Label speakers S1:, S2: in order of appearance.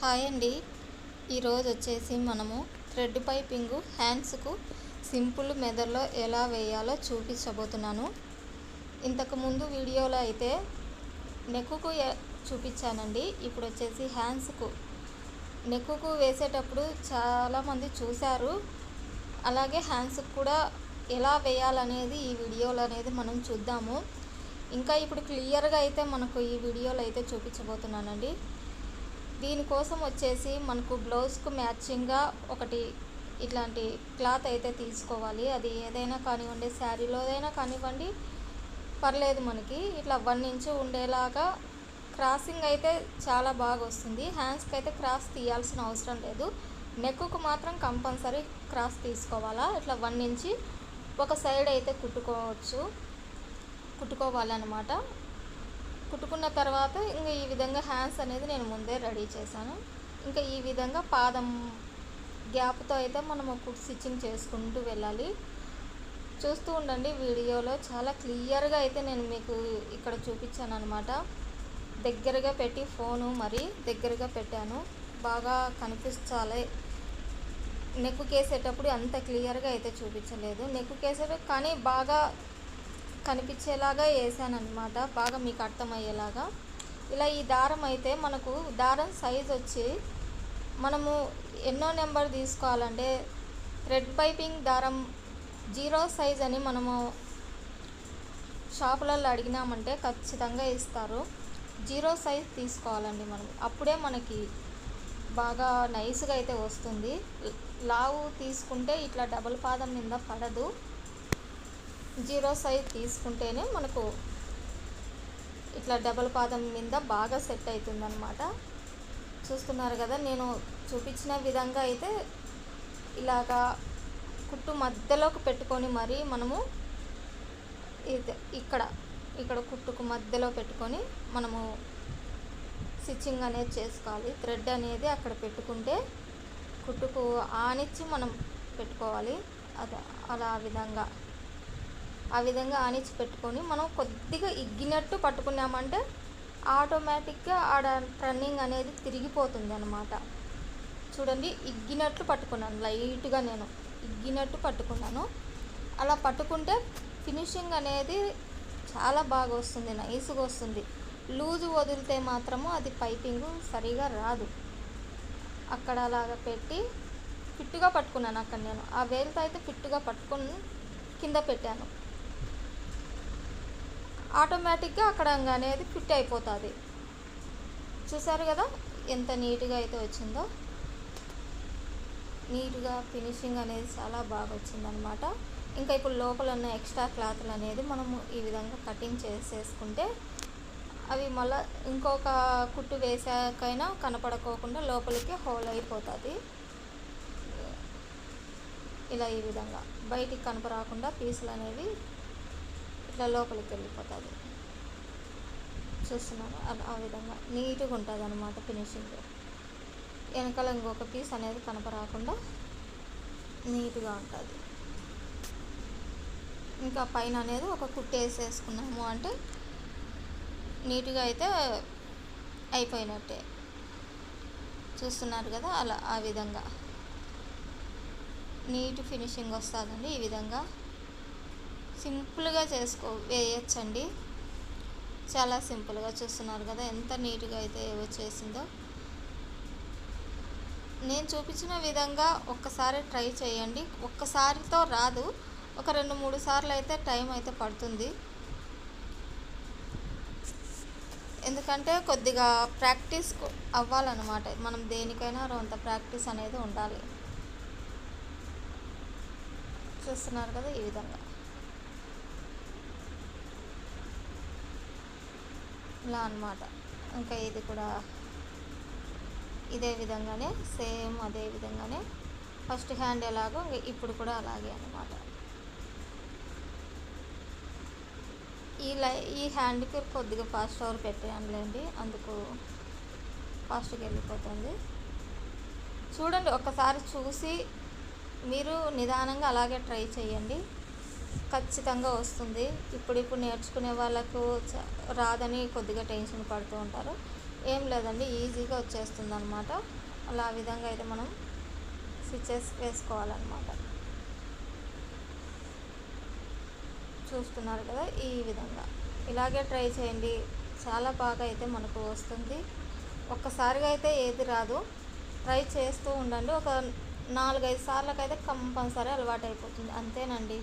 S1: Hi అండి. ఈరోజు వచ్చేసి మనము థ్రెడ్ పైపింగ్ హ్యాండ్స్కు సింపుల్ మెథడ్లో ఎలా వేయాలో చూపించబోతున్నాను. ఇంతకుముందు వీడియోలో అయితే నెక్కుకు చూపించానండి. ఇప్పుడు వచ్చేసి హ్యాండ్స్కు నెక్కుకు వేసేటప్పుడు చాలామంది చూశారు. అలాగే హ్యాండ్స్కి కూడా ఎలా వేయాలనేది ఈ వీడియోలో అనేది మనం చూద్దాము. ఇంకా ఇప్పుడు క్లియర్గా అయితే మనకు ఈ వీడియోలో అయితే చూపించబోతున్నానండి. దీనికోసం వచ్చేసి మనకు బ్లౌజ్కు మ్యాచింగ్గా ఒకటి ఇట్లాంటి క్లాత్ అయితే తీసుకోవాలి. అది ఏదైనా కానివ్వండి, శారీలోదైనా కానివ్వండి పర్లేదు. మనకి ఇట్లా 1 ఇంచ్ ఉండేలాగా క్రాసింగ్ అయితే చాలా బాగా వస్తుంది. హ్యాండ్స్కి అయితే క్రాస్ తీయాల్సిన అవసరం లేదు. నెక్కుకు మాత్రం కంపల్సరీ క్రాస్ తీసుకోవాలా. ఇట్లా 1 ఇంచ్ ఒక సైడ్ అయితే కుట్టుకోవాలన్నమాట. కుట్టుకున్న తర్వాత ఇంకా ఈ విధంగా హ్యాండ్స్ అనేది నేను ముందే రెడీ చేశాను. ఇంకా ఈ విధంగా పాదం గ్యాప్తో అయితే మనము స్టిచ్చింగ్ చేసుకుంటూ వెళ్ళాలి. చూస్తూ ఉండండి. వీడియోలో చాలా క్లియర్గా అయితే నేను మీకు ఇక్కడ చూపించాను అనమాట. దగ్గరగా పెట్టి ఫోను మరి దగ్గరగా పెట్టాను, బాగా కనిపించాలి. నెక్కు కేసేటప్పుడు అంత క్లియర్గా అయితే చూపించలేదు. నెక్కు కేసేటప్పుడు కానీ బాగా కనిపించేలాగా వేసాను అనమాట, బాగా మీకు అర్థమయ్యేలాగా. ఇలా ఈ దారం అయితే మనకు దారం సైజ్ వచ్చి మనము ఎన్నో నెంబర్ తీసుకోవాలంటే థ్రెడ్ పైపింగ్ దారం 0 సైజ్ అని మనము షాపులలో అడిగినామంటే ఖచ్చితంగా ఇస్తారు. 0 సైజ్ తీసుకోవాలండి మనం. అప్పుడే మనకి బాగా నైస్గా అయితే వస్తుంది. లావు తీసుకుంటే ఇట్లా డబుల్ పాదం మీద పడదు. 0 సైజ్ తీసుకుంటేనే మనకు ఇట్లా డబుల్ పాదం మీద బాగా సెట్ అవుతుంది అన్నమాట. చూస్తున్నారు కదా, నేను చూపించిన విధంగా అయితే ఇలాగా కుట్టు మధ్యలోకి పెట్టుకొని మరి మనము ఇక్కడ కుట్టుకు మధ్యలో పెట్టుకొని మనము స్టిచ్చింగ్ అనేది చేసుకోవాలి. థ్రెడ్ అనేది అక్కడ పెట్టుకుంటే కుట్టుకు ఆనిచ్చి మనం పెట్టుకోవాలి. ఆ విధంగా ఆనిచ్చి పెట్టుకొని మనం కొద్దిగా ఇగ్గినట్టు పట్టుకున్నామంటే ఆటోమేటిక్గా ఆడ టర్నింగ్ అనేది తిరిగిపోతుంది అన్నమాట. చూడండి, ఇగ్గినట్లు పట్టుకున్నాను, లైట్గా నేను ఇగ్గినట్టు పట్టుకున్నాను. అలా పట్టుకుంటే ఫినిషింగ్ అనేది చాలా బాగా వస్తుంది, నైస్గా వస్తుంది. లూజు వదిలితే మాత్రము అది పైపింగ్ సరిగా రాదు. అక్కడ అలాగా పెట్టి ఫిట్టుగా పట్టుకున్నాను. అక్కడ నేను ఆ వేలుతో అయితే ఫిట్టుగా పట్టుకొని కింద పెట్టాను. ఆటోమేటిక్గా అక్కడ అనేది ఫిట్ అయిపోతుంది. చూసారు కదా ఎంత నీట్గా అయితే వచ్చిందో. నీట్గా ఫినిషింగ్ అనేది చాలా బాగా వచ్చిందనమాట. ఇంకా ఇప్పుడు లోపల ఉన్న ఎక్స్ట్రా క్లాత్లు అనేది మనము ఈ విధంగా కటింగ్ చేసేసుకుంటే అవి మళ్ళీ ఇంకొక కుట్టు వేసాకైనా కనపడకోకుండా లోపలికి హోల్ అయిపోతుంది. ఇలా ఈ విధంగా బయటికి కనపడకుండా పీసులు అనేవి ఇట్లా లోపలికి వెళ్ళిపోతుంది. చూస్తున్నాను, ఆ విధంగా నీట్గా ఉంటుంది అన్నమాట ఫినిషింగ్. వెనకాల ఇంకొక పీస్ అనేది కనపడకుండా నీట్గా ఉంటుంది. ఇంకా పైన అనేది ఒక కుట్టు వేసేసుకున్నాము అంటే నీట్గా అయితే అయిపోయినట్టే. చూస్తున్నారు కదా, అలా ఆ విధంగా నీట్ ఫినిషింగ్ వస్తుందండి. ఈ విధంగా సింపుల్గా వేయచ్చండి, చాలా సింపుల్గా. చూస్తున్నారు కదా ఎంత నీట్గా అయితే వచ్చేసిందో. నేను చూపించిన విధంగా ఒక్కసారి ట్రై చేయండి. ఒక్కసారితో రాదు, ఒక 2-3 సార్లు అయితే టైం అయితే పడుతుంది. ఎందుకంటే కొద్దిగా ప్రాక్టీస్ అవ్వాలన్నమాట. మనం దేనికైనా అంత ప్రాక్టీస్ అనేది ఉండాలి. చూస్తున్నారు కదా ఈ విధంగా ఇలా అన్నమాట. ఇంకా ఇది కూడా ఇదే విధంగానే సేమ్ అదే విధంగానే ఫస్ట్ హ్యాండ్ ఎలాగో ఇప్పుడు కూడా అలాగే అన్నమాట. ఈ హ్యాండ్కి కొద్దిగా ఫాస్ట్ ఓవర్ పెట్టేయండి, అందుకు ఫాస్ట్గా వెళ్ళిపోతుంది. చూడండి, ఒక్కసారి చూసి మీరు నిదానంగా అలాగే ట్రై చేయండి, ఖచ్చితంగా వస్తుంది. ఇప్పుడు నేర్చుకునే వాళ్ళకు రాదని కొద్దిగా టెన్షన్ పడుతూ ఉంటారు. ఏం లేదండి, ఈజీగా వచ్చేస్తుంది అనమాట. అలా ఆ విధంగా అయితే మనం స్టిచెస్ వేసుకోవాలన్నమాట. చూస్తున్నారు కదా, ఈ విధంగా ఇలాగే ట్రై చేయండి. చాలా బాగా అయితే మనకు వస్తుంది. ఒక్కసారిగా అయితే ఏది రాదు, ట్రై చేస్తూ ఉండండి. ఒక 4-5 సార్లకైతే కంపల్సరీ అలవాటు అయిపోతుంది. అంతేనండి.